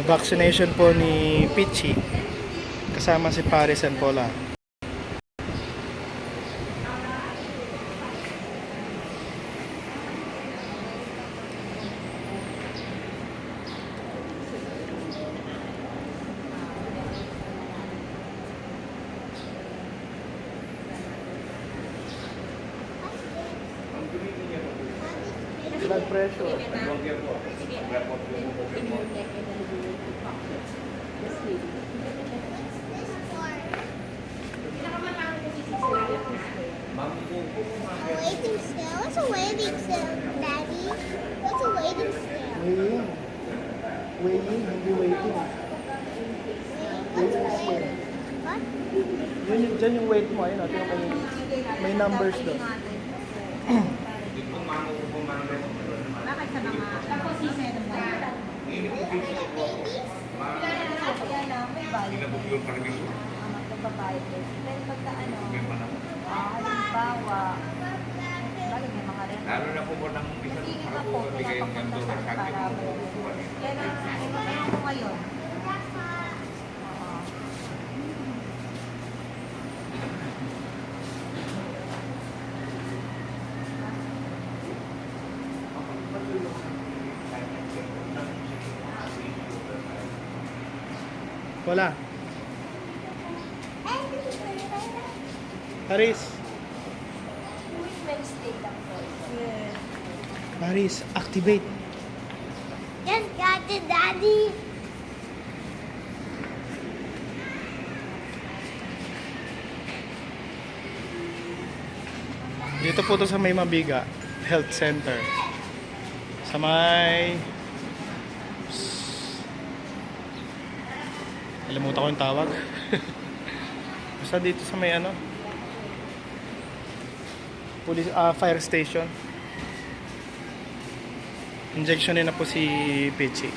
Vaccination po ni Pichi kasama si Paris and Paula. Blood pressure. Waiting still? What's a waiting still, Daddy? What's a waiting still? Weighing. Weighing, hindi waiting. Weighing scale. What? Dyan yung weight mo. Ayun, tingnan mo may numbers doon. Bakit sa mga tapos si meron ba? Yan na, may value. Magbabayad din. Pero pagka ano, halimbawa, bagay may mga rin. Lalo na po po ng isang Sige pa po, bigay ng pinapapunta doon sa sa akin para po. Kaya na, ano ko ngayon? Oo. Wala. Paris. Wednesday lang po. Yes. Paris, activate. Just got it, Daddy. Dito po to sa May Mabiga Health Center. Sa may... Alimutan ko yung tawag. Basta dito sa may ano? Police, fire station. Injection na po si Pichi.